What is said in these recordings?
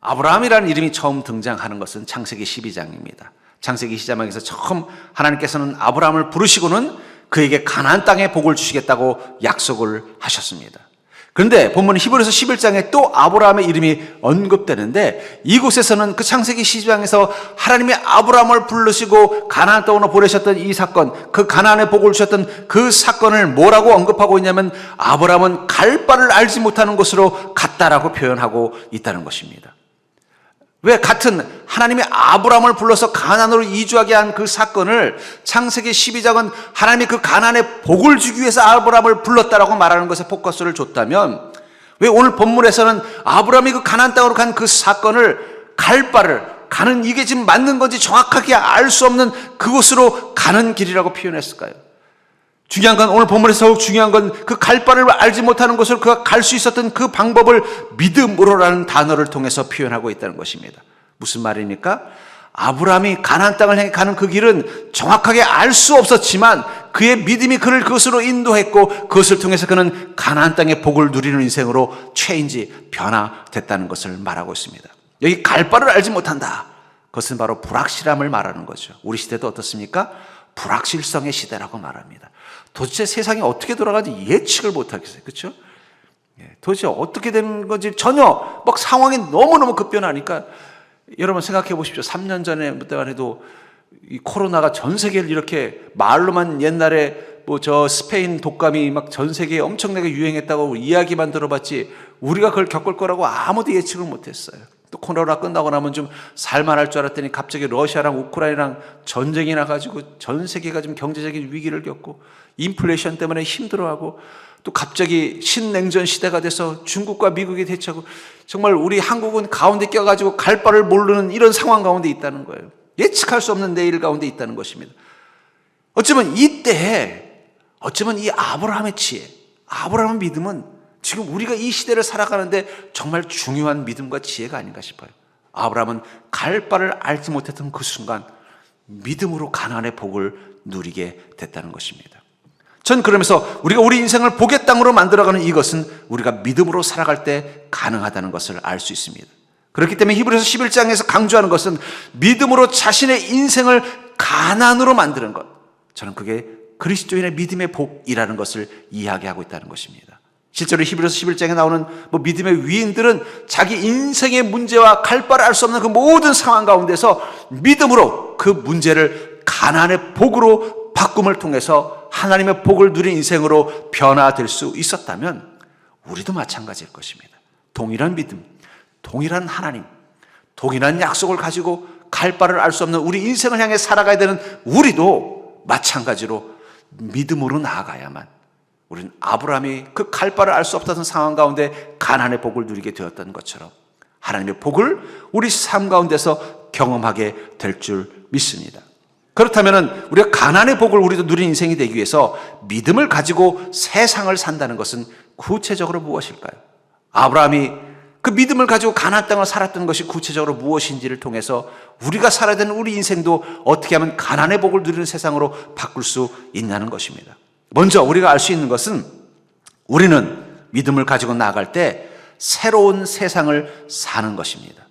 아브라함이라는 이름이 처음 등장하는 것은 창세기 12장입니다. 창세기 12장에서 처음 하나님께서는 아브라함을 부르시고는 그에게 가나안 땅에 복을 주시겠다고 약속을 하셨습니다. 그런데 본문 히브리서 11장에 또 아브라함의 이름이 언급되는데, 이곳에서는 그 창세기 12장에서 하나님이 아브라함을 부르시고 가나안 땅으로 보내셨던 이 사건, 그 가나안에 복을 주셨던 그 사건을 뭐라고 언급하고 있냐면, 아브라함은 갈 바를 알지 못하는 곳으로 갔다라고 표현하고 있다는 것입니다. 왜 같은 하나님이 아브라함을 불러서 가나안으로 이주하게 한 그 사건을 창세기 12장은 하나님이 그 가나안에 복을 주기 위해서 아브라함을 불렀다라고 말하는 것에 포커스를 줬다면, 왜 오늘 본문에서는 아브라함이 그 가나안 땅으로 간 그 사건을 갈 바를, 가는 이게 지금 맞는 건지 정확하게 알 수 없는 그곳으로 가는 길이라고 표현했을까요? 중요한 건, 오늘 본문에서 더욱 중요한 건 그 갈 바를 알지 못하는 곳을 그가 갈 수 있었던 그 방법을 믿음으로라는 단어를 통해서 표현하고 있다는 것입니다. 무슨 말입니까? 아브라함이 가나안 땅을 향해 가는 그 길은 정확하게 알 수 없었지만 그의 믿음이 그를 그것으로 인도했고, 그것을 통해서 그는 가나안 땅의 복을 누리는 인생으로 체인지, 변화됐다는 것을 말하고 있습니다. 여기 갈 바를 알지 못한다, 그것은 바로 불확실함을 말하는 거죠. 우리 시대도 어떻습니까? 불확실성의 시대라고 말합니다. 도대체 세상이 어떻게 돌아가는지 예측을 못하겠어요. 그렇죠? 도대체 어떻게 되는 건지 전혀, 막 상황이 너무너무 급변하니까, 여러분 생각해 보십시오. 3년 전에부터만 해도 이 코로나가 전 세계를 이렇게, 말로만 옛날에 뭐 저 스페인 독감이 막 전 세계에 엄청나게 유행했다고 이야기만 들어봤지, 우리가 그걸 겪을 거라고 아무도 예측을 못했어요. 또 코로나 끝나고 나면 좀 살만할 줄 알았더니 갑자기 러시아랑 우크라이나랑 전쟁이 나가지고 전 세계가 좀 경제적인 위기를 겪고, 인플레이션 때문에 힘들어하고, 또 갑자기 신냉전 시대가 돼서 중국과 미국이 대치하고, 정말 우리 한국은 가운데 껴가지고 갈 바를 모르는 이런 상황 가운데 있다는 거예요. 예측할 수 없는 내일 가운데 있다는 것입니다. 어쩌면 이때에, 어쩌면 이 아브라함의 지혜, 아브라함의 믿음은 지금 우리가 이 시대를 살아가는데 정말 중요한 믿음과 지혜가 아닌가 싶어요. 아브라함은 갈 바를 알지 못했던 그 순간 믿음으로 가나안의 복을 누리게 됐다는 것입니다. 전 그러면서 우리가 우리 인생을 복의 땅으로 만들어가는 이것은 우리가 믿음으로 살아갈 때 가능하다는 것을 알 수 있습니다. 그렇기 때문에 히브리서 11장에서 강조하는 것은 믿음으로 자신의 인생을 가나안으로 만드는 것, 저는 그게 그리스도인의 믿음의 복이라는 것을 이야기하고 있다는 것입니다. 실제로 히브리서 11장에 나오는 믿음의 위인들은 자기 인생의 문제와 갈 바를 알 수 없는 그 모든 상황 가운데서 믿음으로 그 문제를 가나안의 복으로 바꿈을 통해서 하나님의 복을 누린 인생으로 변화될 수 있었다면, 우리도 마찬가지일 것입니다. 동일한 믿음, 동일한 하나님, 동일한 약속을 가지고 갈 바를 알 수 없는 우리 인생을 향해 살아가야 되는 우리도 마찬가지로 믿음으로 나아가야만, 우리는 아브라함이 그 갈 바를 알 수 없다는 상황 가운데 가나안의 복을 누리게 되었던 것처럼 하나님의 복을 우리 삶 가운데서 경험하게 될 줄 믿습니다. 그렇다면 우리가 가나안의 복을 우리도 누리는 인생이 되기 위해서 믿음을 가지고 세상을 산다는 것은 구체적으로 무엇일까요? 아브라함이 그 믿음을 가지고 가나안 땅을 살았던 것이 구체적으로 무엇인지를 통해서 우리가 살아야 되는 우리 인생도 어떻게 하면 가나안의 복을 누리는 세상으로 바꿀 수 있냐는 것입니다. 먼저 우리가 알 수 있는 것은, 우리는 믿음을 가지고 나아갈 때 새로운 세상을 사는 것입니다.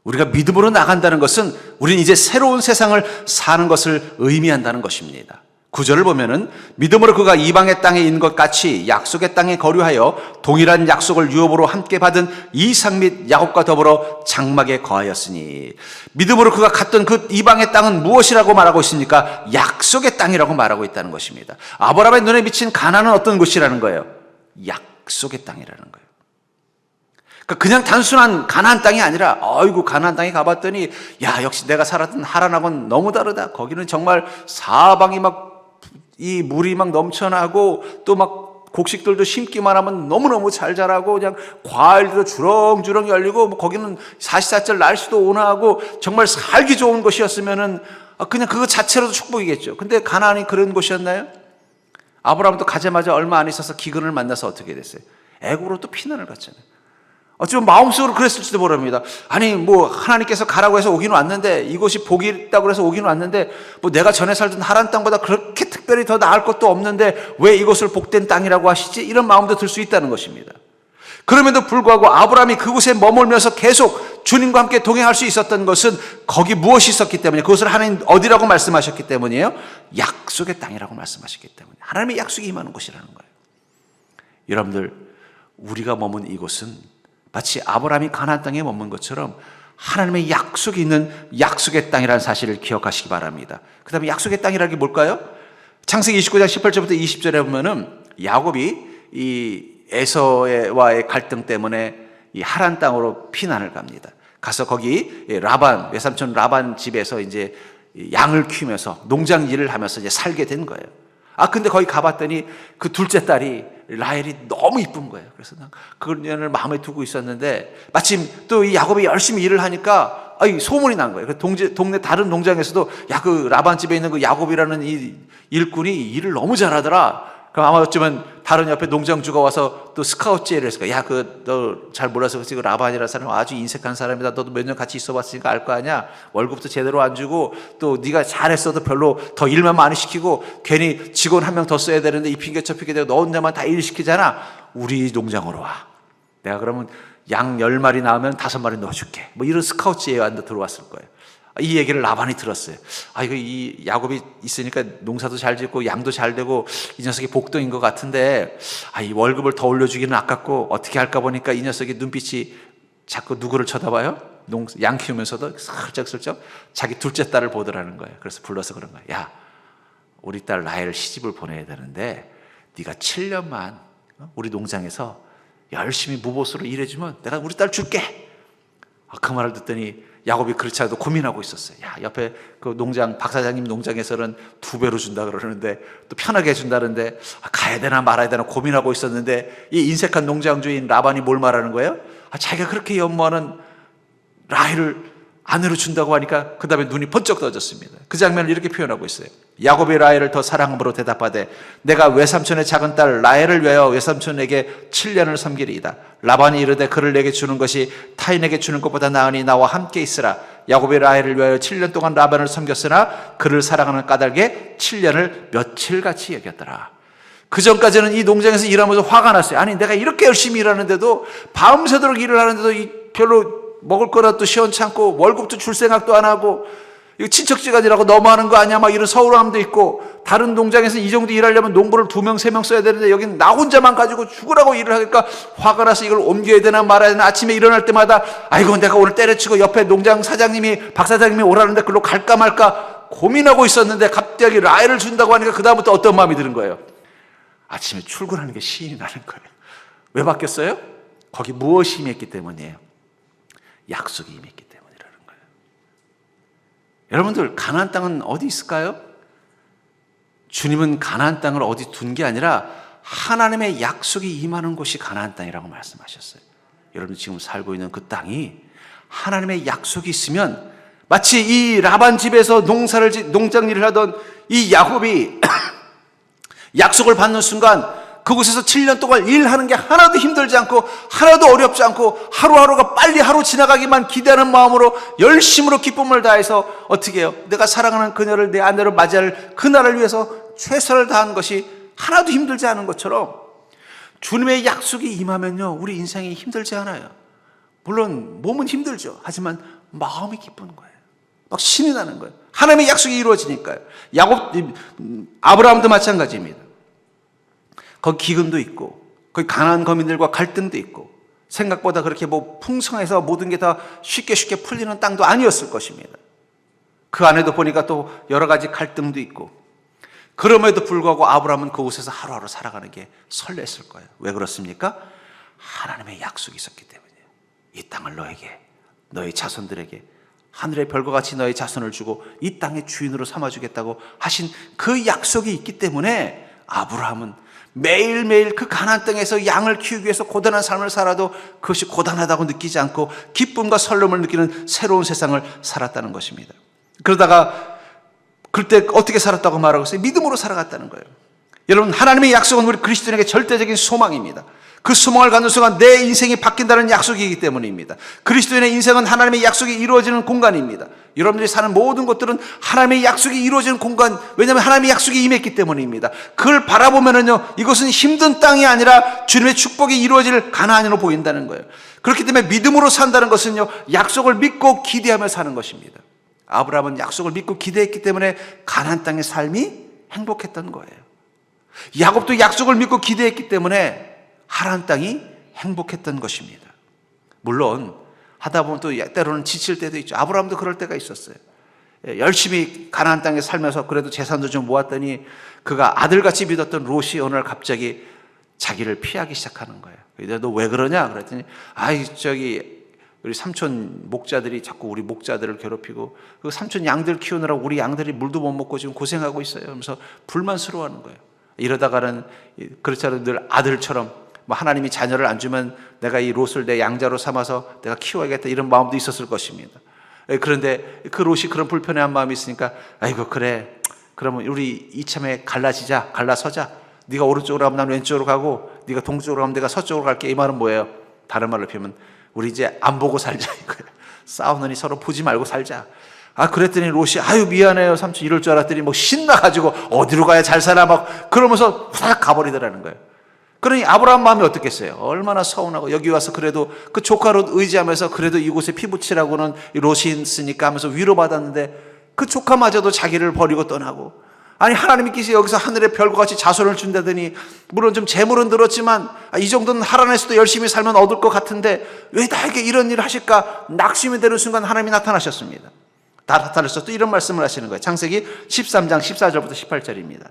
우리가 믿음으로 나간다는 것은 우리는 이제 새로운 세상을 사는 것을 의미한다는 것입니다. 9절을 보면은, 믿음으로 그가 이방의 땅에 있는 것 같이 약속의 땅에 거류하여 동일한 약속을 유업으로 함께 받은 이삭 및 야곱과 더불어 장막에 거하였으니, 믿음으로 그가 갔던 그 이방의 땅은 무엇이라고 말하고 있습니까? 약속의 땅이라고 말하고 있다는 것입니다. 아브라함의 눈에 비친 가나안은 어떤 곳이라는 거예요? 약속의 땅이라는 거예요. 그냥 단순한 가나안 땅이 아니라, 아이고 가나안 땅에 가봤더니 야, 역시 내가 살았던 하란하고는 너무 다르다. 거기는 정말 사방이 막 이 물이 막 넘쳐나고, 또 막 곡식들도 심기만 하면 너무너무 잘 자라고, 그냥 과일도 주렁주렁 열리고, 거기는 44절 날씨도 온화하고 정말 살기 좋은 곳이었으면은 그냥 그거 자체로도 축복이겠죠. 근데 가나안이 그런 곳이었나요? 아브라함도 가자마자 얼마 안 있어서 기근을 만나서 어떻게 됐어요? 애굽으로 또 피난을 갔잖아요. 어쩌면 마음속으로 그랬을지도 모릅니다. 아니 하나님께서 가라고 해서 오긴 왔는데, 이곳이 복이 있다고 해서 오긴 왔는데, 내가 전에 살던 하란 땅보다 그렇게 특별히 더 나을 것도 없는데 왜 이곳을 복된 땅이라고 하시지? 이런 마음도 들 수 있다는 것입니다. 그럼에도 불구하고 아브라함이 그곳에 머물면서 계속 주님과 함께 동행할 수 있었던 것은 거기 무엇이 있었기 때문에, 그것을 하나님 어디라고 말씀하셨기 때문이에요? 약속의 땅이라고 말씀하셨기 때문에, 하나님의 약속이 임하는 곳이라는 거예요. 여러분들, 우리가 머문 이곳은 마치 아브라함이 가나안 땅에 머문 것처럼 하나님의 약속이 있는 약속의 땅이라는 사실을 기억하시기 바랍니다. 그 다음에 약속의 땅이라는 게 뭘까요? 창세기 29장 18절부터 20절에 보면은 야곱이 이 에서와의 갈등 때문에 이 하란 땅으로 피난을 갑니다. 가서 거기 라반, 외삼촌 라반 집에서 이제 양을 키우면서 농장 일을 하면서 이제 살게 된 거예요. 근데 거기 가봤더니 그 둘째 딸이 라헬이 너무 이쁜 거예요. 그래서 난 그녀를 마음에 두고 있었는데, 마침 또 이 야곱이 열심히 일을 하니까 소문이 난 거예요. 동네 다른 농장에서도 그 라반 집에 있는 그 야곱이라는 이 일꾼이 일을 너무 잘하더라. 그럼 아마 어쩌면 다른 옆에 농장주가 와서 또 스카우트 제의를 했을 거야. 너 잘 몰라서 그렇지, 그 라반이라는 사람은 아주 인색한 사람이다. 너도 몇 년 같이 있어봤으니까 알 거 아니야. 월급도 제대로 안 주고, 또 네가 잘했어도 별로 더 일만 많이 시키고, 괜히 직원 한 명 더 써야 되는데 이 핑계 저 핑계 대고 너 혼자만 다 일 시키잖아. 우리 농장으로 와. 내가 그러면 양 10마리 나오면 5마리 넣어줄게. 뭐 이런 스카우트 제의가 들어왔을 거예요. 이 얘기를 라반이 들었어요. 이 야곱이 있으니까 농사도 잘 짓고 양도 잘 되고 이 녀석이 복덩인 것 같은데, 이 월급을 더 올려주기는 아깝고 어떻게 할까 보니까 이 녀석이 눈빛이 자꾸 누구를 쳐다봐요? 양 키우면서도 슬쩍슬쩍 자기 둘째 딸을 보더라는 거예요. 그래서 불러서 그런 거예요. 야, 우리 딸 라헬을 시집을 보내야 되는데 네가 7년만 우리 농장에서 열심히 무보수로 일해주면 내가 우리 딸 줄게. 그 말을 듣더니 야곱이 그렇지 않아도 고민하고 있었어요. 옆에 그 농장, 박사장님 농장에서는 2배로 준다 그러는데, 또 편하게 해준다는데, 가야 되나 말아야 되나 고민하고 있었는데, 이 인색한 농장주인 라반이 뭘 말하는 거예요? 자기가 그렇게 연모하는 라헬을 아내로 준다고 하니까 그 다음에 눈이 번쩍 떠졌습니다. 그 장면을 이렇게 표현하고 있어요. 야곱이 라헬을 더 사랑함으로 대답하되 내가 외삼촌의 작은 딸 라헬을 위하여 외삼촌에게 7년을 섬기리이다. 라반이 이르되 그를 내게 주는 것이 타인에게 주는 것보다 나으니 나와 함께 있으라. 야곱이 라헬을 위하여 7년 동안 라반을 섬겼으나 그를 사랑하는 까닭에 7년을 며칠같이 여겼더라. 그 전까지는 이 농장에서 일하면서 화가 났어요. 아니, 내가 이렇게 열심히 일하는데도, 밤새도록 일을 하는데도 별로 먹을 거라도 시원찮고 월급도 줄 생각도 안 하고, 이거 친척지간이라고 너무하는 거 아니야? 막 이런 서운함도 있고, 다른 농장에서 이 정도 일하려면 농부를 2명, 3명 써야 되는데 여기는 나 혼자만 가지고 죽으라고 일을 하니까 화가 나서 이걸 옮겨야 되나 말아야 되나, 아침에 일어날 때마다 아이고 내가 오늘 때려치고 옆에 농장 사장님이, 박 사장님이 오라는데 그걸로 갈까 말까 고민하고 있었는데 갑자기 라헬을 준다고 하니까 그다음부터 어떤 마음이 드는 거예요? 아침에 출근하는 게 신이 나는 거예요. 왜 바뀌었어요? 거기 무엇이 임했기 때문이에요? 약속이 임했기 때문이라는 거예요. 여러분들, 가나안 땅은 어디 있을까요? 주님은 가나안 땅을 어디 둔 게 아니라 하나님의 약속이 임하는 곳이 가나안 땅이라고 말씀하셨어요. 여러분 지금 살고 있는 그 땅이 하나님의 약속이 있으면, 마치 이 라반 집에서 농장 일을 하던 이 야곱이 약속을 받는 순간 그곳에서 7년 동안 일하는 게 하나도 힘들지 않고 하나도 어렵지 않고 하루하루가 빨리 하루 지나가기만 기대하는 마음으로 열심으로 기쁨을 다해서 어떻게 해요? 내가 사랑하는 그녀를 내 아내로 맞이할 그날을 위해서 최선을 다한 것이 하나도 힘들지 않은 것처럼, 주님의 약속이 임하면요, 우리 인생이 힘들지 않아요. 물론 몸은 힘들죠. 하지만 마음이 기쁜 거예요. 막 신이 나는 거예요. 하나님의 약속이 이루어지니까요. 아브라함도 마찬가지입니다. 거기 기근도 있고, 거기 가나안 거민들과 갈등도 있고, 생각보다 그렇게 풍성해서 모든 게 다 쉽게 풀리는 땅도 아니었을 것입니다. 그 안에도 보니까 또 여러 가지 갈등도 있고, 그럼에도 불구하고 아브라함은 그곳에서 하루하루 살아가는 게 설렜을 거예요. 왜 그렇습니까? 하나님의 약속이 있었기 때문이에요. 이 땅을 너에게, 너의 자손들에게, 하늘의 별과 같이 너의 자손을 주고 이 땅의 주인으로 삼아주겠다고 하신 그 약속이 있기 때문에 아브라함은 매일매일 그 가나안 땅에서 양을 키우기 위해서 고단한 삶을 살아도 그것이 고단하다고 느끼지 않고 기쁨과 설렘을 느끼는 새로운 세상을 살았다는 것입니다. 그러다가 그때 어떻게 살았다고 말하고 있어요? 믿음으로 살아갔다는 거예요. 여러분, 하나님의 약속은 우리 그리스도인에게 절대적인 소망입니다. 그 소망을 갖는 순간 내 인생이 바뀐다는 약속이기 때문입니다. 그리스도인의 인생은 하나님의 약속이 이루어지는 공간입니다. 여러분들이 사는 모든 것들은 하나님의 약속이 이루어지는 공간, 왜냐하면 하나님의 약속이 임했기 때문입니다. 그걸 바라보면은요, 이것은 힘든 땅이 아니라 주님의 축복이 이루어질 가나안으로 보인다는 거예요. 그렇기 때문에 믿음으로 산다는 것은요, 약속을 믿고 기대하며 사는 것입니다. 아브라함은 약속을 믿고 기대했기 때문에 가나안 땅의 삶이 행복했던 거예요. 야곱도 약속을 믿고 기대했기 때문에 하나안 땅이 행복했던 것입니다. 물론 하다 보면 또 때로는 지칠 때도 있죠. 아브라함도 그럴 때가 있었어요. 열심히 가나안 땅에 살면서 그래도 재산도 좀 모았더니 그가 아들같이 믿었던 롯이 어느 날 갑자기 자기를 피하기 시작하는 거예요. 너 왜 그러냐? 그랬더니 우리 삼촌 목자들이 자꾸 우리 목자들을 괴롭히고 그 삼촌 양들 키우느라고 우리 양들이 물도 못 먹고 지금 고생하고 있어요. 그러면서 불만스러워하는 거예요. 이러다가는 그렇지 않아도 늘 아들처럼 하나님이 자녀를 안 주면 내가 이 롯을 내 양자로 삼아서 내가 키워야겠다 이런 마음도 있었을 것입니다. 그런데 그 롯이 그런 불편한 마음이 있으니까 아이고 그래 그러면 우리 이참에 갈라서자. 네가 오른쪽으로 가면 난 왼쪽으로 가고 네가 동쪽으로 가면 내가 서쪽으로 갈게. 이 말은 뭐예요? 다른 말로 표현하면 우리 이제 안 보고 살자 이거예요. 싸우느니 서로 보지 말고 살자. 그랬더니 롯이 미안해요 삼촌 이럴 줄 알았더니 신나가지고 어디로 가야 잘 살아 그러면서 후다닥 가버리더라는 거예요. 그러니 아브라함 마음이 어떻겠어요? 얼마나 서운하고 여기 와서 그래도 그 조카 롯 의지하면서 그래도 이곳에 피 붙이라고는 롯이 있으니까 하면서 위로받았는데 그 조카마저도 자기를 버리고 떠나고 하나님께서 여기서 하늘의 별과 같이 자손을 준다더니 물론 좀 재물은 들었지만 이 정도는 하란에서도 열심히 살면 얻을 것 같은데 왜 나에게 이런 일을 하실까? 낙심이 되는 순간 하나님이 나타나셨습니다. 다 나타나셔서 또 이런 말씀을 하시는 거예요. 창세기 13장 14절부터 18절입니다.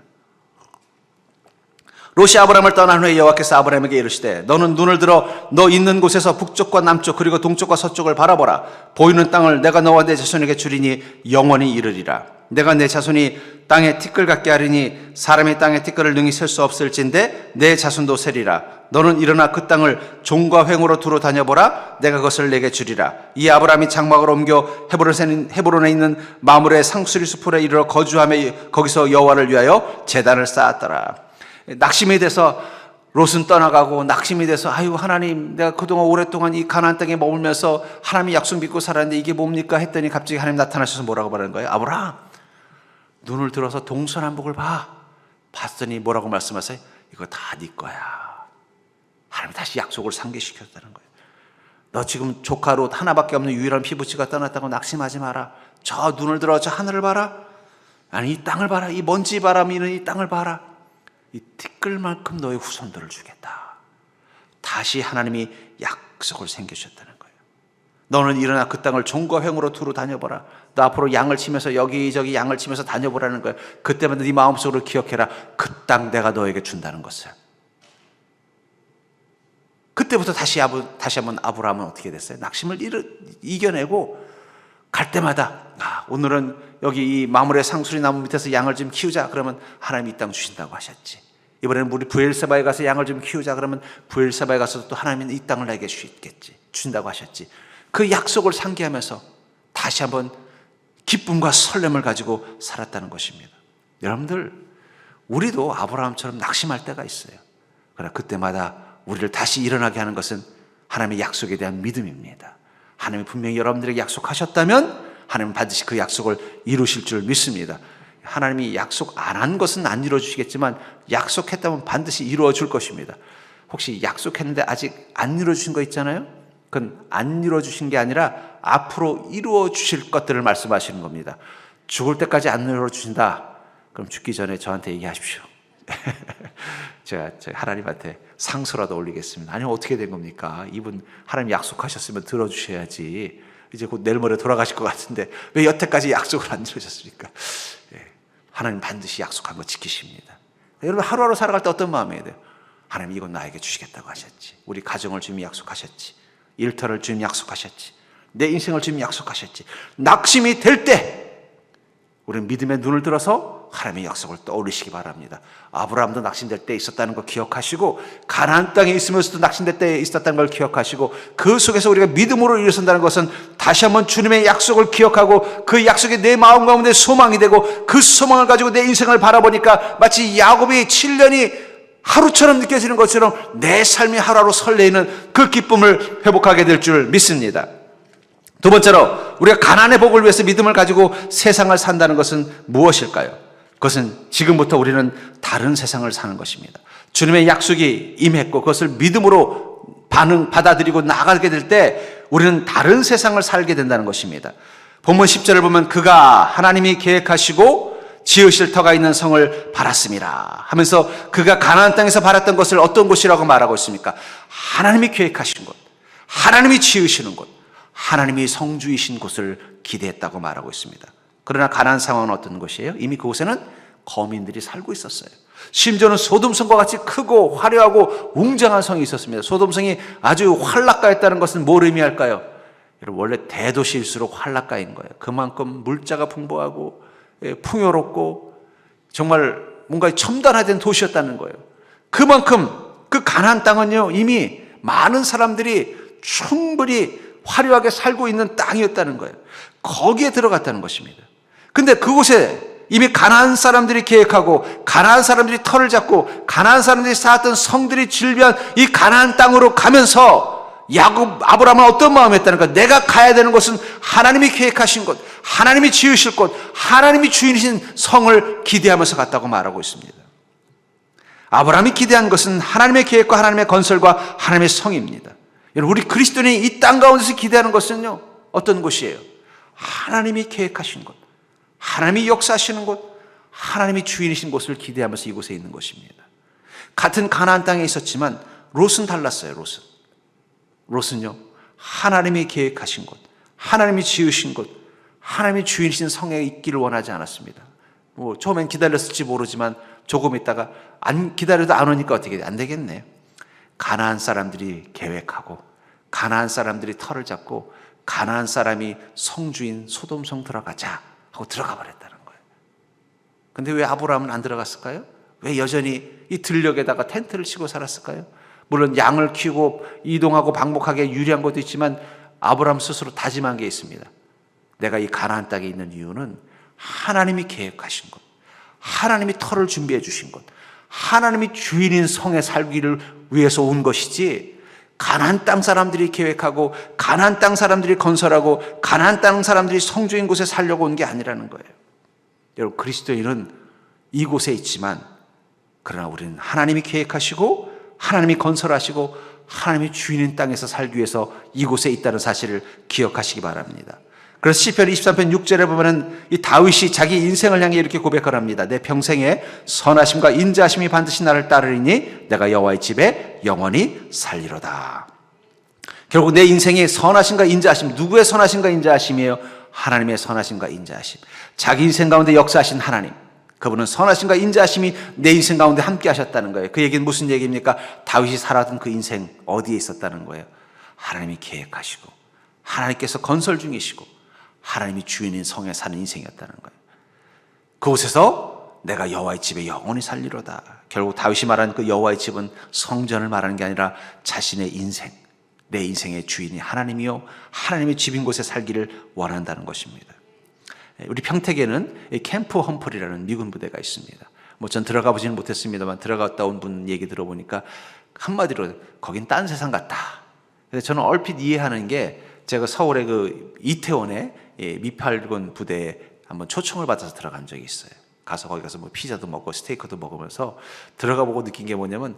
롯이 아브라함을 떠난 후에 여호와께서 아브라함에게 이르시되 너는 눈을 들어 너 있는 곳에서 북쪽과 남쪽 그리고 동쪽과 서쪽을 바라보라. 보이는 땅을 내가 너와 내 자손에게 주리니 영원히 이르리라. 내가 내 자손이 땅에 티끌 같게 하리니 사람이 땅에 티끌을 능히 셀 수 없을진데 내 자손도 세리라. 너는 일어나 그 땅을 종과 횡으로 두루 다녀보라. 내가 그것을 내게 주리라. 이 아브라함이 장막을 옮겨 헤브론에 있는 마므레 상수리 숲으로 이르러 거주하며 거기서 여호와를 위하여 제단을 쌓았더라. 낙심이 돼서 롯은 떠나가고 낙심이 돼서 하나님 내가 그동안 오랫동안 이 가나안 땅에 머물면서 하나님이 약속 믿고 살았는데 이게 뭡니까 했더니 갑자기 하나님 나타나셔서 뭐라고 말하는 거예요? 아브라함 눈을 들어서 동서남북을 봐. 봤더니 뭐라고 말씀하세요? 이거 다 네 거야. 하나님이 다시 약속을 상기시켰다는 거예요. 너 지금 조카 롯 하나밖에 없는 유일한 피부치가 떠났다고 낙심하지 마라. 저 눈을 들어 저 하늘을 봐라. 이 땅을 봐라. 이 먼지 바람이 있는 이 땅을 봐라. 이 티끌만큼 너의 후손들을 주겠다. 다시 하나님이 약속을 생기셨다는 거예요. 너는 일어나 그 땅을 종과 횡으로 두루 다녀보라. 너 앞으로 양을 치면서 여기저기 양을 치면서 다녀보라는 거예요. 그때마다 네 마음속으로 기억해라. 그 땅 내가 너에게 준다는 것을. 그때부터 다시 한번 아브라함은 어떻게 됐어요? 낙심을 이겨내고 갈 때마다 오늘은 여기 이 마므레 상수리 나무 밑에서 양을 좀 키우자. 그러면 하나님이 이 땅 주신다고 하셨지. 이번에는 우리 브엘세바에 가서 양을 좀 키우자. 그러면 브엘세바에 가서도 또 하나님은 이 땅을 나에게 주신다고 하셨지. 그 약속을 상기하면서 다시 한번 기쁨과 설렘을 가지고 살았다는 것입니다. 여러분들 우리도 아브라함처럼 낙심할 때가 있어요. 그러나 그때마다 우리를 다시 일어나게 하는 것은 하나님의 약속에 대한 믿음입니다. 하나님이 분명히 여러분들에게 약속하셨다면 하나님은 반드시 그 약속을 이루실 줄 믿습니다. 하나님이 약속 안 한 것은 안 이루어주시겠지만 약속했다면 반드시 이루어줄 것입니다. 혹시 약속했는데 아직 안 이루어주신 거 있잖아요? 그건 안 이루어주신 게 아니라 앞으로 이루어주실 것들을 말씀하시는 겁니다. 죽을 때까지 안 이루어주신다. 그럼 죽기 전에 저한테 얘기하십시오. 제가 하나님한테 상소라도 올리겠습니다. 아니 어떻게 된 겁니까? 이분 하나님 약속하셨으면 들어주셔야지. 이제 곧 내일 모레 돌아가실 것 같은데 왜 여태까지 약속을 안 들으셨습니까? 하나님 반드시 약속한 거 지키십니다. 여러분 하루하루 살아갈 때 어떤 마음이에요? 하나님 이건 나에게 주시겠다고 하셨지. 우리 가정을 주님이 약속하셨지. 일터를 주님이 약속하셨지. 내 인생을 주님이 약속하셨지. 낙심이 될 때 우리는 믿음의 눈을 들어서 하나님의 약속을 떠올리시기 바랍니다. 아브라함도 낙심될 때 있었다는 걸 기억하시고 가나안 땅에 있으면서도 낙심될 때 있었다는 걸 기억하시고 그 속에서 우리가 믿음으로 일어선다는 것은 다시 한번 주님의 약속을 기억하고 그 약속이 내 마음 가운데 소망이 되고 그 소망을 가지고 내 인생을 바라보니까 마치 야곱이 7년이 하루처럼 느껴지는 것처럼 내 삶이 하루하루 설레이는 그 기쁨을 회복하게 될 줄 믿습니다. 두 번째로 우리가 가나안의 복을 위해서 믿음을 가지고 세상을 산다는 것은 무엇일까요? 그것은 지금부터 우리는 다른 세상을 사는 것입니다. 주님의 약속이 임했고 그것을 믿음으로 받아들이고 나아가게 될 때 우리는 다른 세상을 살게 된다는 것입니다. 본문 10절을 보면 그가 하나님이 계획하시고 지으실 터가 있는 성을 바랐습니다 하면서 그가 가나안 땅에서 바랐던 것을 어떤 곳이라고 말하고 있습니까? 하나님이 계획하신 곳, 하나님이 지으시는 곳, 하나님이 성주이신 곳을 기대했다고 말하고 있습니다. 그러나 가나안 상황은 어떤 곳이에요? 이미 그곳에는 거민들이 살고 있었어요. 심지어는 소돔성과 같이 크고 화려하고 웅장한 성이 있었습니다. 소돔성이 아주 활락가였다는 것은 뭘 의미할까요? 여러분, 원래 대도시일수록 활락가인 거예요. 그만큼 물자가 풍부하고 풍요롭고 정말 뭔가 첨단화된 도시였다는 거예요. 그만큼 그 가나안 땅은요 이미 많은 사람들이 충분히 화려하게 살고 있는 땅이었다는 거예요. 거기에 들어갔다는 것입니다. 근데 그곳에 이미 가나안 사람들이 계획하고 가나안 사람들이 터를 잡고 가나안 사람들이 쌓았던 성들이 질비한 이 가나안 땅으로 가면서 아브라함은 어떤 마음이었다는 가 내가 가야 되는 곳은 하나님이 계획하신 곳, 하나님이 지으실 곳, 하나님이 주인이신 성을 기대하면서 갔다고 말하고 있습니다. 아브라함이 기대한 것은 하나님의 계획과 하나님의 건설과 하나님의 성입니다. 여러분, 우리 그리스도인이 이 땅 가운데서 기대하는 것은요 어떤 곳이에요? 하나님이 계획하신 곳, 하나님이 역사하시는 곳, 하나님이 주인이신 곳을 기대하면서 이곳에 있는 것입니다. 같은 가나안 땅에 있었지만 롯은 달랐어요. 롯은요 하나님이 계획하신 곳, 하나님이 지으신 곳, 하나님이 주인이신 성에 있기를 원하지 않았습니다. 처음엔 기다렸을지 모르지만 조금 있다가 안 기다려도 안 오니까 어떻게 안 되겠네. 가나안 사람들이 계획하고 가나안 사람들이 터를 잡고 가나안 사람이 성주인 소돔성 들어가자 하고 들어가 버렸다는 거예요. 근데 왜 아브라함은 안 들어갔을까요? 왜 여전히 이 들녘에다가 텐트를 치고 살았을까요? 물론 양을 키우고 이동하고 방목하기에 유리한 것도 있지만 아브라함 스스로 다짐한 게 있습니다. 내가 이 가나안 땅에 있는 이유는 하나님이 계획하신 것, 하나님이 터를 준비해 주신 것, 하나님이 주인인 성에 살기를 위해서 온 것이지 가나안 땅 사람들이 계획하고 가나안 땅 사람들이 건설하고 가나안 땅 사람들이 성주인 곳에 살려고 온 게 아니라는 거예요. 여러분, 그리스도인은 이곳에 있지만 그러나 우리는 하나님이 계획하시고 하나님이 건설하시고 하나님이 주인인 땅에서 살기 위해서 이곳에 있다는 사실을 기억하시기 바랍니다. 그래서 시편 23편 6절에 보면은 이 다윗이 자기 인생을 향해 이렇게 고백합니다. 내 평생에 선하심과 인자하심이 반드시 나를 따르리니 내가 여호와의 집에 영원히 살리로다. 결국 내 인생에 선하심과 인자하심, 누구의 선하심과 인자하심이에요? 하나님의 선하심과 인자하심. 자기 인생 가운데 역사하신 하나님, 그분은 선하심과 인자하심이 내 인생 가운데 함께 하셨다는 거예요. 그 얘기는 무슨 얘기입니까? 다윗이 살았던 그 인생 어디에 있었다는 거예요? 하나님이 계획하시고 하나님께서 건설 중이시고 하나님이 주인인 성에 사는 인생이었다는 거예요. 그곳에서 내가 여호와의 집에 영원히 살리로다. 결국 다윗이 말하는 그 여호와의 집은 성전을 말하는 게 아니라 자신의 인생, 내 인생의 주인이 하나님이요 하나님의 집인 곳에 살기를 원한다는 것입니다. 우리 평택에는 캠프 험플이라는 미군 부대가 있습니다. 전 들어가 보지는 못했습니다만 들어갔다 온 분 얘기 들어보니까 한마디로 거긴 딴 세상 같다. 그래서 저는 얼핏 이해하는 게 제가 서울의 그 이태원의 미팔군 부대에 한번 초청을 받아서 들어간 적이 있어요. 거기 가서 뭐 피자도 먹고 스테이크도 먹으면서 들어가 보고 느낀 게 뭐냐면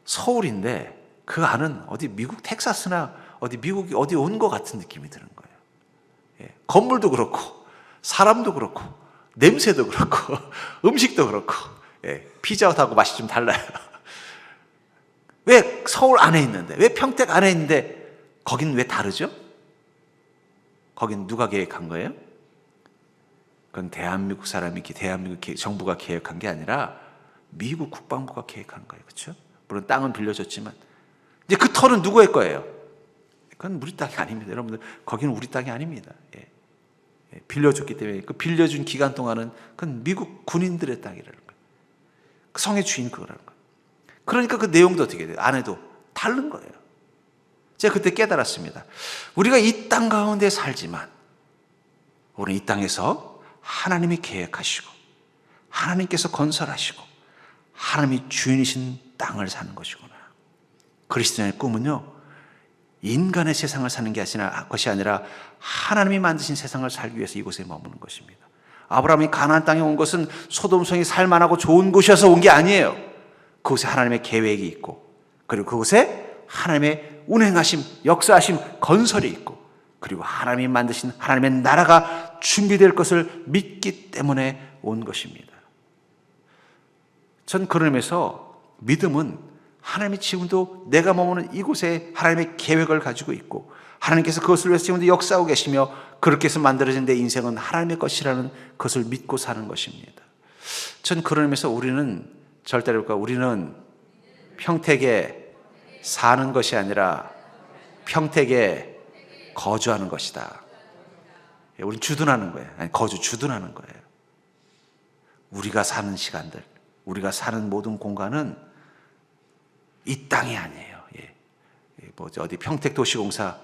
서울인데 그 안은 어디 미국 텍사스나 미국이 어디 온 것 같은 느낌이 드는 거예요. 건물도 그렇고 사람도 그렇고 냄새도 그렇고 음식도 그렇고 피자하고 맛이 좀 달라요. 왜 서울 안에 있는데, 왜 평택 안에 있는데 거긴 왜 다르죠? 거긴 누가 계획한 거예요? 그건 대한민국 정부가 계획한 게 아니라 미국 국방부가 계획한 거예요. 그렇죠? 물론 땅은 빌려줬지만 이제 그 터는 누구의 거예요? 그건 우리 땅이 아닙니다. 여러분들, 거기는 우리 땅이 아닙니다. 빌려줬기 때문에 그 빌려준 기간 동안은 그건 미국 군인들의 땅이라는 거예요. 그 성의 주인 그거라는 거예요. 그러니까 그 내용도 어떻게 돼요? 안에도 다른 거예요. 제가 그때 깨달았습니다. 우리가 이 땅 가운데 살지만 우리는 이 땅에서 하나님이 계획하시고 하나님께서 건설하시고 하나님이 주인이신 땅을 사는 것이구나. 그리스도인의 꿈은요, 인간의 세상을 사는 것이 아니라 하나님이 만드신 세상을 살기 위해서 이곳에 머무는 것입니다. 아브라함이 가나안 땅에 온 것은 소돔성이 살만하고 좋은 곳이어서 온 게 아니에요. 그곳에 하나님의 계획이 있고, 그리고 그곳에 하나님의 운행하심, 역사하심, 건설이 있고, 그리고 하나님이 만드신 하나님의 나라가 준비될 것을 믿기 때문에 온 것입니다. 전 그런 의미에서 믿음은 하나님이 지금도 내가 머무는 이곳에 하나님의 계획을 가지고 있고, 하나님께서 그것을 위해서 지금도 역사하고 계시며, 그렇게 해서 만들어진 내 인생은 하나님의 것이라는 것을 믿고 사는 것입니다. 전 그런 의미에서 우리는 절대로 우리는 평택에 사는 것이 아니라 평택에 거주하는 것이다. 우리는 주둔하는 거예요. 아니, 주둔하는 거예요. 우리가 사는 시간들, 우리가 사는 모든 공간은 이 땅이 아니에요. 어디 평택도시공사,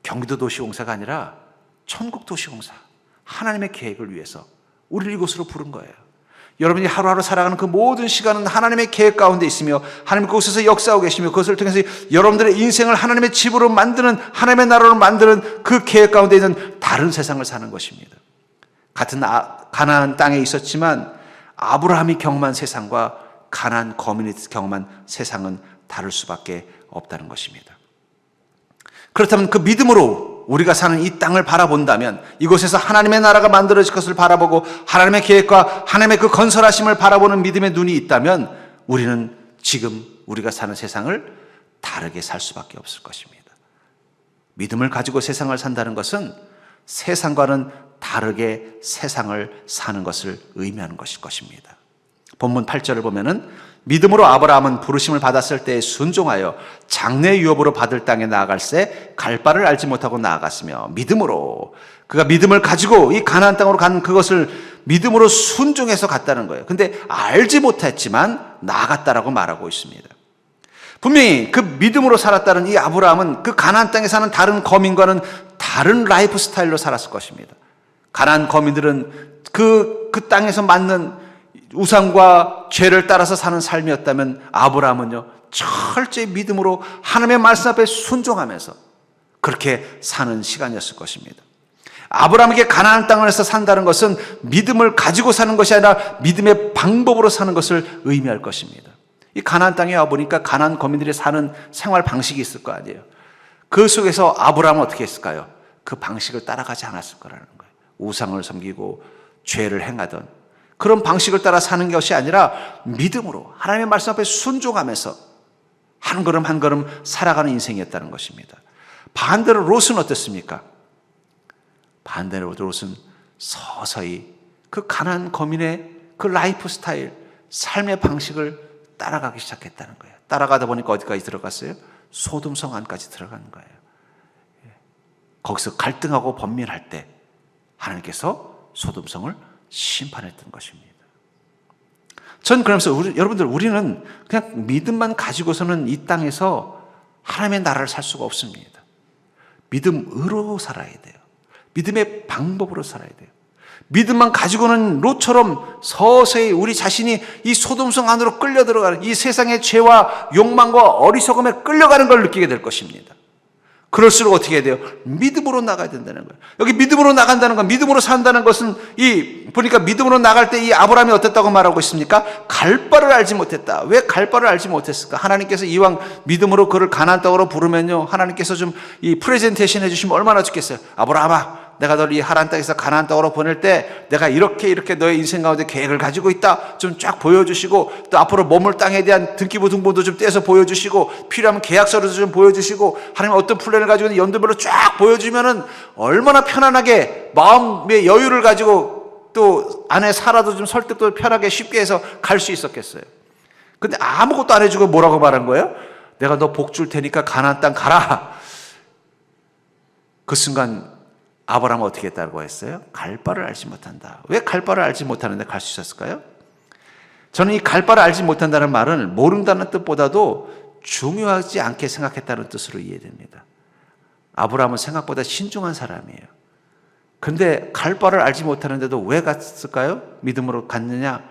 경기도도시공사가 아니라 천국도시공사, 하나님의 계획을 위해서 우리를 이곳으로 부른 거예요. 여러분이 하루하루 살아가는 그 모든 시간은 하나님의 계획 가운데 있으며, 하나님 그곳에서 역사하고 계시며, 그것을 통해서 여러분들의 인생을 하나님의 집으로 만드는, 하나님의 나라로 만드는 그 계획 가운데 있는 다른 세상을 사는 것입니다. 같은 가나안 땅에 있었지만 아브라함이 경험한 세상과 가나안 거민이 경험한 세상은 다를 수밖에 없다는 것입니다. 그렇다면 그 믿음으로 우리가 사는 이 땅을 바라본다면, 이곳에서 하나님의 나라가 만들어질 것을 바라보고 하나님의 계획과 하나님의 그 건설하심을 바라보는 믿음의 눈이 있다면, 우리는 지금 우리가 사는 세상을 다르게 살 수밖에 없을 것입니다. 믿음을 가지고 세상을 산다는 것은 세상과는 다르게 세상을 사는 것을 의미하는 것일 것입니다. 본문 8절을 보면은 믿음으로 아브라함은 부르심을 받았을 때 순종하여 장래 유업으로 받을 땅에 나아갈새 갈 바를 알지 못하고 나아갔으며, 믿음으로, 그가 믿음을 가지고 이 가나안 땅으로 간 그것을 믿음으로 순종해서 갔다는 거예요. 근데 알지 못했지만 나아갔다라고 말하고 있습니다. 분명히 그 믿음으로 살았다는 이 아브라함은 그 가나안 땅에 사는 다른 거민과는 다른 라이프 스타일로 살았을 것입니다. 가나안 거민들은 그 땅에서 맞는 우상과 죄를 따라서 사는 삶이었다면, 아브라함은요 철저히 믿음으로 하나님의 말씀 앞에 순종하면서 그렇게 사는 시간이었을 것입니다. 아브라함에게 가나안 땅에서 산다는 것은 믿음을 가지고 사는 것이 아니라 믿음의 방법으로 사는 것을 의미할 것입니다. 이 가나안 땅에 와보니까 가나안 거민들이 사는 생활 방식이 있을 거 아니에요. 그 속에서 아브라함은 어떻게 했을까요? 그 방식을 따라가지 않았을 거라는 거예요. 우상을 섬기고 죄를 행하던 그런 방식을 따라 사는 것이 아니라 믿음으로 하나님의 말씀 앞에 순종하면서 한 걸음 한 걸음 살아가는 인생이었다는 것입니다. 반대로 롯은 어땠습니까? 반대로 롯은 서서히 그 가나안 거민의 그 라이프 스타일, 삶의 방식을 따라가기 시작했다는 거예요. 따라가다 보니까 어디까지 들어갔어요? 소돔성 안까지 들어간 거예요. 거기서 갈등하고 번민할 때 하나님께서 소돔성을 심판했던 것입니다. 전 그러면서 우리는 그냥 믿음만 가지고서는 이 땅에서 하나님의 나라를 살 수가 없습니다. 믿음으로 살아야 돼요. 믿음의 방법으로 살아야 돼요. 믿음만 가지고는 롯처럼 서서히 우리 자신이 이 소돔성 안으로 끌려 들어가는, 이 세상의 죄와 욕망과 어리석음에 끌려가는 걸 느끼게 될 것입니다. 그럴수록 어떻게 해야 돼요? 믿음으로 나가야 된다는 거예요. 여기 믿음으로 나간다는 건, 믿음으로 산다는 것은 보니까 믿음으로 나갈 때 이 아브라함이 어땠다고 말하고 있습니까? 갈 바를 알지 못했다. 왜 갈 바를 알지 못했을까? 하나님께서 이왕 믿음으로 그를 가나안 땅으로 부르면요, 하나님께서 좀 이 프레젠테이션 해주시면 얼마나 좋겠어요. 아브라함아, 내가 너를 이 하란 땅에서 가나안 땅으로 보낼 때 내가 이렇게 너의 인생 가운데 계획을 가지고 있다 좀 쫙 보여주시고, 또 앞으로 머물 땅에 대한 등기부등본도 좀 떼서 보여주시고, 필요하면 계약서도 좀 보여주시고, 하나님 어떤 플랜을 가지고 있는 연도별로 쫙 보여주면은 얼마나 편안하게 마음의 여유를 가지고 또 아내 사라도 좀 설득도 편하게 쉽게 해서 갈 수 있었겠어요. 근데 아무것도 안 해주고 뭐라고 말한 거예요? 내가 너 복 줄 테니까 가나안 땅 가라. 그 순간 아브라함은 어떻게 했다고 했어요? 갈 바를 알지 못한다. 왜 갈 바를 알지 못하는데 갈 수 있었을까요? 저는 이 갈 바를 알지 못한다는 말은 모른다는 뜻보다도 중요하지 않게 생각했다는 뜻으로 이해됩니다. 아브라함은 생각보다 신중한 사람이에요. 근데 갈 바를 알지 못하는데도 왜 갔을까요? 믿음으로 갔느냐?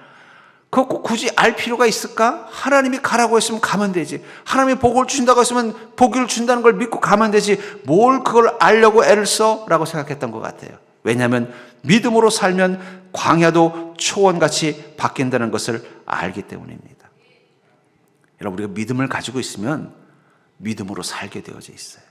그거 꼭 굳이 알 필요가 있을까? 하나님이 가라고 했으면 가면 되지. 하나님이 복을 주신다고 했으면 복을 준다는 걸 믿고 가면 되지. 뭘 그걸 알려고 애를 써? 라고 생각했던 것 같아요. 왜냐하면 믿음으로 살면 광야도 초원같이 바뀐다는 것을 알기 때문입니다. 여러분, 우리가 믿음을 가지고 있으면 믿음으로 살게 되어져 있어요.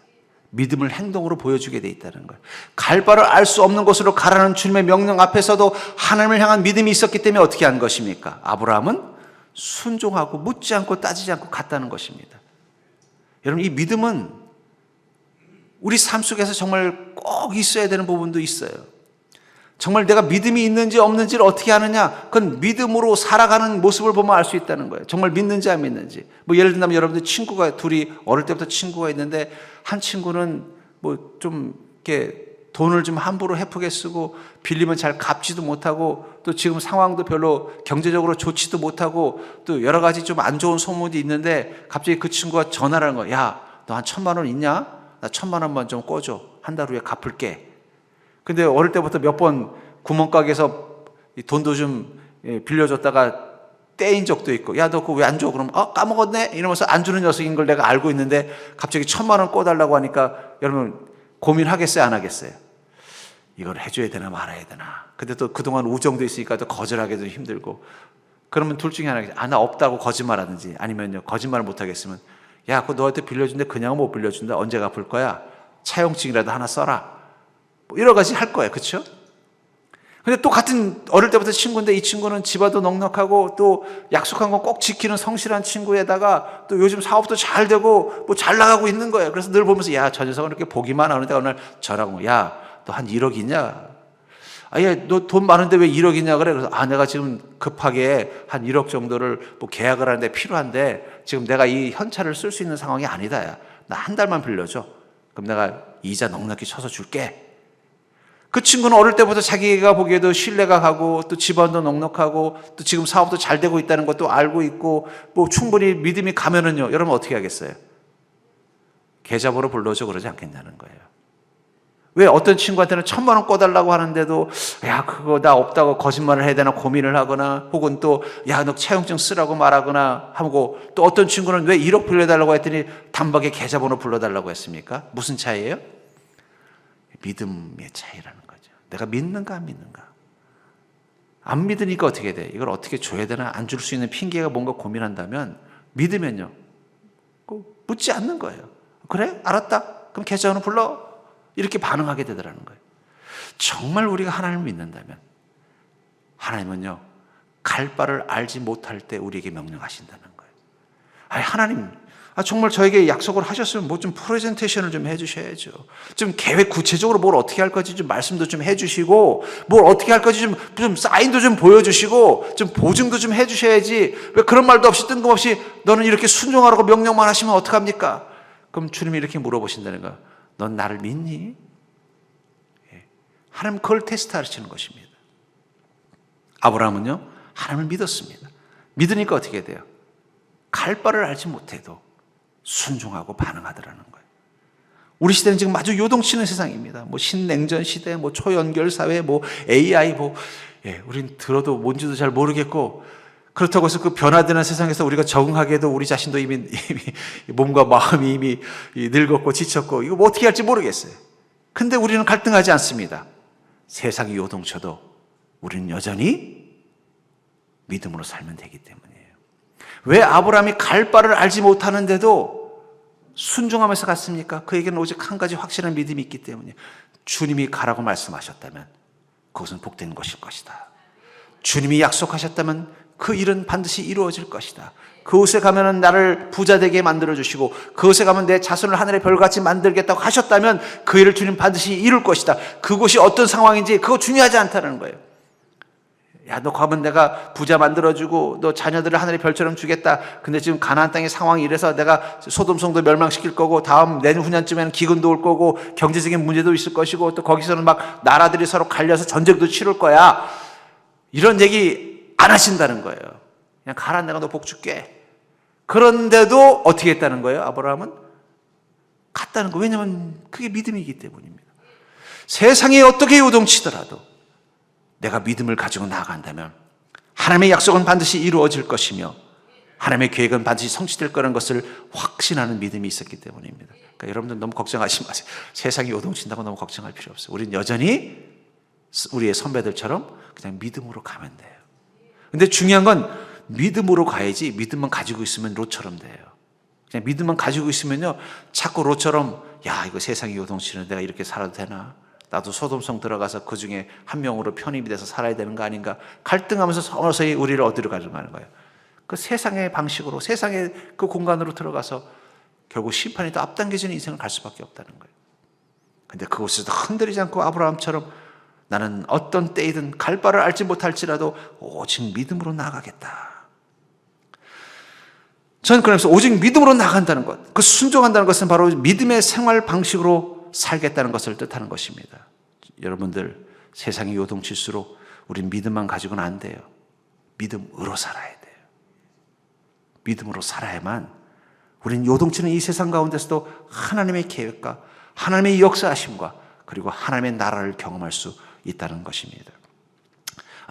믿음을 행동으로 보여주게 돼 있다는 거예요. 갈 바를 알 수 없는 곳으로 가라는 주님의 명령 앞에서도 하나님을 향한 믿음이 있었기 때문에 어떻게 한 것입니까? 아브라함은 순종하고 묻지 않고 따지지 않고 갔다는 것입니다. 여러분, 이 믿음은 우리 삶 속에서 정말 꼭 있어야 되는 부분도 있어요. 정말 내가 믿음이 있는지 없는지를 어떻게 아느냐? 그건 믿음으로 살아가는 모습을 보면 알 수 있다는 거예요. 정말 믿는지 안 믿는지. 뭐 예를 들면 여러분들 친구가 둘이 어릴 때부터 친구가 있는데 한 친구는 뭐 좀 이렇게 돈을 좀 함부로 헤프게 쓰고 빌리면 잘 갚지도 못하고 또 지금 상황도 별로 경제적으로 좋지도 못하고 또 여러 가지 좀 안 좋은 소문이 있는데 갑자기 그 친구가 전화를 하는 거야. 야, 너 한 1,000만 원 있냐? 나 1,000만 원만 좀 꿔줘. 한 달 후에 갚을게. 근데 어릴 때부터 몇 번 구멍가게에서 돈도 좀 빌려줬다가 떼인 적도 있고, 야, 너 그거 왜 안 줘? 그럼, 까먹었네? 이러면서 안 주는 녀석인 걸 내가 알고 있는데 갑자기 1,000만 원 꿔달라고 하니까 여러분 고민하겠어요? 안 하겠어요? 이걸 해줘야 되나 말아야 되나? 근데 또 그동안 우정도 있으니까 또 거절하기도 힘들고, 그러면 둘 중에 하나겠죠. 나 없다고 거짓말하든지, 아니면요, 거짓말을 못하겠으면, 야, 그거 너한테 빌려준데 그냥 못 빌려준다. 언제 갚을 거야? 차용증이라도 하나 써라. 뭐 여러 가지 할 거예요. 그렇죠? 근데 또 같은 어릴 때부터 친구인데 이 친구는 집안도 넉넉하고 또 약속한 거 꼭 지키는 성실한 친구에다가 또 요즘 사업도 잘 되고 뭐 잘 나가고 있는 거예요. 그래서 늘 보면서 야, 저 녀석은 이렇게 보기만 하는데 어느 날 전화하고, 야, 너 한 1억 있냐? 야, 너 돈 많은데 왜 1억 있냐 그래? 그래서 내가 지금 급하게 한 1억 정도를 뭐 계약을 하는데 필요한데 지금 내가 이 현찰을 쓸 수 있는 상황이 아니다. 야, 나 한 달만 빌려줘. 그럼 내가 이자 넉넉히 쳐서 줄게. 그 친구는 어릴 때부터 자기가 보기에도 신뢰가 가고 또 집안도 넉넉하고 또 지금 사업도 잘 되고 있다는 것도 알고 있고 뭐 충분히 믿음이 가면은요, 여러분 어떻게 하겠어요? 계좌번호 불러줘 그러지 않겠냐는 거예요. 왜 어떤 친구한테는 1,000만 원 꿔달라고 하는데도 야, 그거 나 없다고 거짓말을 해야 되나 고민을 하거나, 혹은 또 야, 너 차용증 쓰라고 말하거나 하고, 또 어떤 친구는 왜 1억 빌려달라고 했더니 단박에 계좌번호 불러달라고 했습니까? 무슨 차이예요? 믿음의 차이라는 거죠. 내가 믿는가 안 믿는가. 안 믿으니까 어떻게 돼? 이걸 어떻게 줘야 되나? 안 줄 수 있는 핑계가 뭔가 고민한다면, 믿으면요, 묻지 않는 거예요. 그래? 알았다. 그럼 계좌번호 불러. 이렇게 반응하게 되더라는 거예요. 정말 우리가 하나님을 믿는다면 하나님은요, 갈 바를 알지 못할 때 우리에게 명령하신다는 거예요. 하나님, 정말 저에게 약속을 하셨으면 뭐 좀 프레젠테이션을 좀 해주셔야죠. 좀 계획 구체적으로 뭘 어떻게 할 건지 좀 말씀도 좀 해주시고, 뭘 어떻게 할 건지 좀 사인도 좀 보여주시고, 좀 보증도 좀 해주셔야지. 왜 그런 말도 없이 뜬금없이 너는 이렇게 순종하라고 명령만 하시면 어떡합니까? 그럼 주님이 이렇게 물어보신다는 거예요. 넌 나를 믿니? 하나님 그걸 테스트하시는 것입니다. 아브라함은요, 하나님을 믿었습니다. 믿으니까 어떻게 돼요? 갈 바를 알지 못해도 순종하고 반응하더라는 거예요. 우리 시대는 지금 아주 요동치는 세상입니다. 뭐 신냉전 시대, 뭐 초연결 사회, 뭐 AI, 우린 들어도 뭔지도 잘 모르겠고, 그렇다고 해서 그 변화되는 세상에서 우리가 적응하기에도 우리 자신도 이미 몸과 마음이 이미 늙었고 지쳤고 이거 뭐 어떻게 할지 모르겠어요. 근데 우리는 갈등하지 않습니다. 세상이 요동쳐도 우리는 여전히 믿음으로 살면 되기 때문이에요. 왜 아브라함이 갈 바를 알지 못하는데도 순종하면서 갔습니까? 그에게는 오직 한 가지 확실한 믿음이 있기 때문이에요. 주님이 가라고 말씀하셨다면 그것은 복된 것일 것이다. 주님이 약속하셨다면 그 일은 반드시 이루어질 것이다. 그곳에 가면 나를 부자 되게 만들어주시고, 그곳에 가면 내 자손을 하늘의 별같이 만들겠다고 하셨다면 그 일을 주님 반드시 이룰 것이다. 그곳이 어떤 상황인지 그거 중요하지 않다는 거예요. 야, 너 가면 내가 부자 만들어주고 너 자녀들을 하늘의 별처럼 주겠다. 근데 지금 가나안 땅의 상황이 이래서 내가 소돔성도 멸망시킬 거고, 다음 내후년쯤에는 기근도 올 거고, 경제적인 문제도 있을 것이고, 또 거기서는 막 나라들이 서로 갈려서 전쟁도 치를 거야. 이런 얘기 안 하신다는 거예요. 그냥 가라, 내가 너 복 줄게. 그런데도 어떻게 했다는 거예요? 아브라함은 갔다는 거예요. 왜냐하면 그게 믿음이기 때문입니다. 세상이 어떻게 요동치더라도 내가 믿음을 가지고 나아간다면 하나님의 약속은 반드시 이루어질 것이며 하나님의 계획은 반드시 성취될 거라는 것을 확신하는 믿음이 있었기 때문입니다. 그러니까 여러분들 너무 걱정하지 마세요. 세상이 요동친다고 너무 걱정할 필요 없어요. 우리는 여전히 우리의 선배들처럼 그냥 믿음으로 가면 돼요. 근데 중요한 건 믿음으로 가야지 믿음만 가지고 있으면 롯처럼 돼요. 그냥 믿음만 가지고 있으면요, 자꾸 롯처럼 야, 이거 세상이 요동치는데 내가 이렇게 살아도 되나? 나도 소돔성 들어가서 그 중에 한 명으로 편입이 돼서 살아야 되는 거 아닌가? 갈등하면서 서서히 우리를 어디로 가져가는 거예요? 그 세상의 방식으로, 세상의 그 공간으로 들어가서 결국 심판이 더 앞당겨지는 인생을 갈 수밖에 없다는 거예요. 근데 그곳에서 흔들리지 않고 아브라함처럼 나는 어떤 때이든 갈 바를 알지 못할지라도 오직 믿음으로 나아가겠다. 저는 그러면서 오직 믿음으로 나간다는 것, 그 순종한다는 것은 바로 믿음의 생활 방식으로 살겠다는 것을 뜻하는 것입니다. 여러분들, 세상이 요동칠수록 우린 믿음만 가지고는 안 돼요. 믿음으로 살아야 돼요. 믿음으로 살아야만 우린 요동치는 이 세상 가운데서도 하나님의 계획과 하나님의 역사하심과 그리고 하나님의 나라를 경험할 수 있다는 것입니다.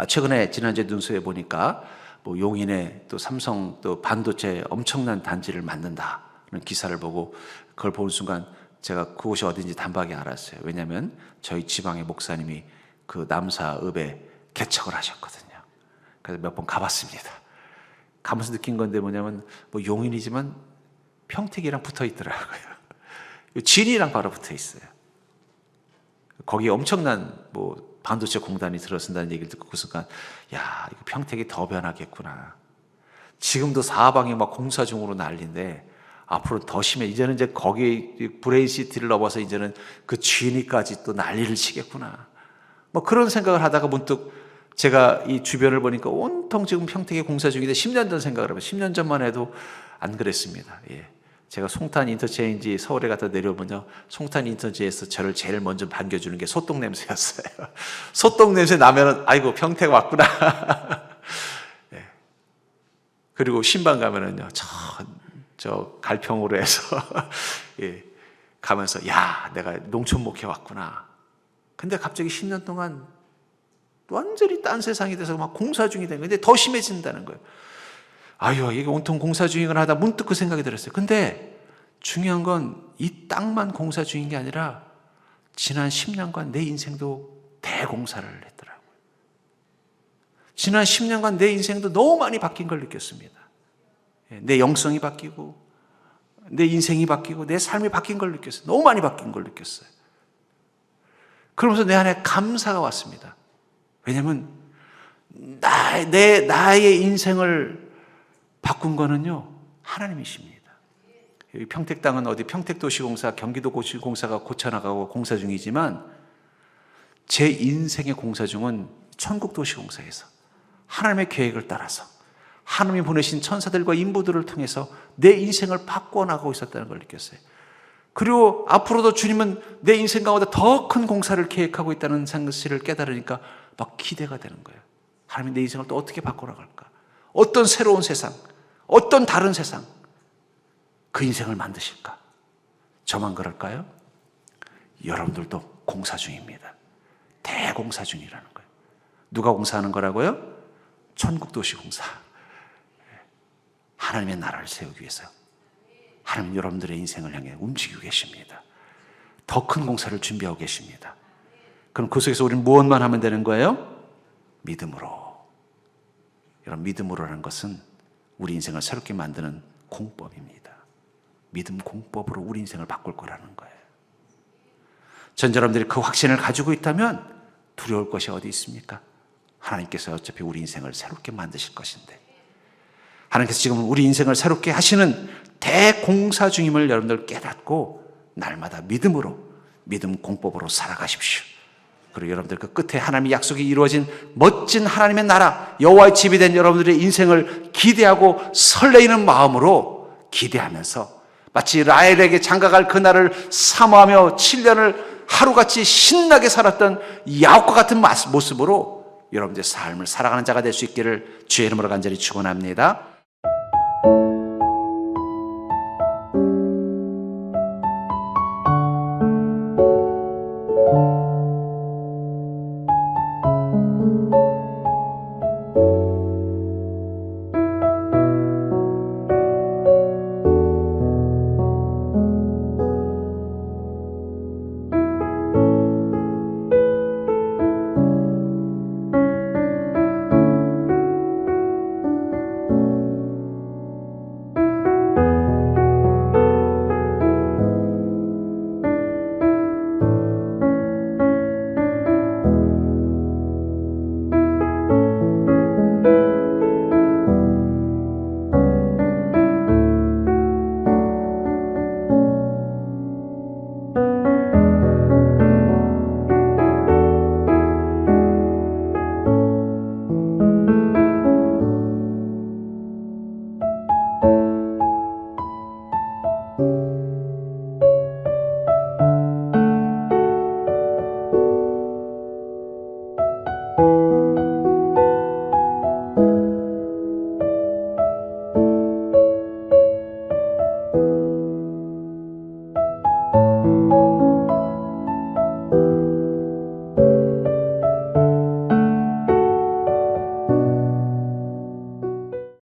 최근에 지난주에 눈수에 보니까 용인에 또 삼성 또 반도체 엄청난 단지를 만든다는 기사를 보고 그걸 보는 순간 제가 그곳이 어딘지 단박에 알았어요. 왜냐하면 저희 지방의 목사님이 그 남사읍에 개척을 하셨거든요. 그래서 몇 번 가봤습니다. 가면서 느낀 건데 뭐냐면 용인이지만 평택이랑 붙어 있더라고요. 진이랑 바로 붙어 있어요. 거기에 엄청난 반도체 공단이 들어선다는 얘기를 듣고 그 순간 야, 이거 평택이 더 변하겠구나. 지금도 사방이 막 공사 중으로 난리인데 앞으로 더 심해. 이제는 이제 거기 브레인시티를 넘어서 이제는 그 진이까지 또 난리를 치겠구나. 그런 생각을 하다가 문득 제가 이 주변을 보니까 온통 지금 평택에 공사 중인데 10년 전 생각을 해봐요. 10년 전만 해도 안 그랬습니다. 예. 제가 송탄 인터체인지 서울에 갔다 내려오면요, 송탄 인터체인지에서 저를 제일 먼저 반겨주는 게 소똥 냄새였어요. 소똥 냄새 나면은 아이고 평택 왔구나. 예. 그리고 신방 가면은요, 저 갈평으로 해서 예, 가면서 야, 내가 농촌 목회 왔구나. 근데 갑자기 10년 동안 완전히 딴 세상이 돼서 막 공사 중이 된 거예요. 근데 더 심해진다는 거예요. 아유, 이게 온통 공사 중이구나 하다 문득 그 생각이 들었어요. 근데 중요한 건 이 땅만 공사 중인 게 아니라 지난 10년간 내 인생도 대공사를 했더라고요. 지난 10년간 내 인생도 너무 많이 바뀐 걸 느꼈습니다. 내 영성이 바뀌고 내 인생이 바뀌고 내 삶이 바뀐 걸 느꼈어요. 너무 많이 바뀐 걸 느꼈어요. 그러면서 내 안에 감사가 왔습니다. 왜냐하면 나의 인생을 바꾼 거는요, 하나님이십니다. 여기 평택 땅은 어디 평택도시공사, 경기도도시공사가 고쳐나가고 공사 중이지만 제 인생의 공사 중은 천국도시공사에서 하나님의 계획을 따라서 하나님이 보내신 천사들과 인부들을 통해서 내 인생을 바꿔나가고 있었다는 걸 느꼈어요. 그리고 앞으로도 주님은 내 인생 가운데 더 큰 공사를 계획하고 있다는 사실을 깨달으니까 막 기대가 되는 거예요. 하나님이 내 인생을 또 어떻게 바꿔나갈까? 어떤 새로운 세상, 어떤 다른 세상, 그 인생을 만드실까? 저만 그럴까요? 여러분들도 공사 중입니다. 대공사 중이라는 거예요. 누가 공사하는 거라고요? 천국도시공사. 하나님의 나라를 세우기 위해서 하나님 여러분들의 인생을 향해 움직이고 계십니다. 더 큰 공사를 준비하고 계십니다. 그럼 그 속에서 우리는 무엇만 하면 되는 거예요? 믿음으로. 여러분, 믿음으로라는 것은 우리 인생을 새롭게 만드는 공법입니다. 믿음 공법으로 우리 인생을 바꿀 거라는 거예요. 전 여러분들이 그 확신을 가지고 있다면 두려울 것이 어디 있습니까? 하나님께서 어차피 우리 인생을 새롭게 만드실 것인데, 하나님께서 지금 우리 인생을 새롭게 하시는 대공사 중임을 여러분들 깨닫고 날마다 믿음으로, 믿음 공법으로 살아가십시오. 그리고 여러분들 그 끝에 하나님의 약속이 이루어진 멋진 하나님의 나라, 여호와의 집이 된 여러분들의 인생을 기대하고 설레이는 마음으로 기대하면서 마치 라헬에게 장가갈 그날을 사모하며 7년을 하루같이 신나게 살았던 야곱과 같은 모습으로 여러분들의 삶을 살아가는 자가 될 수 있기를 주의 이름으로 간절히 축원합니다.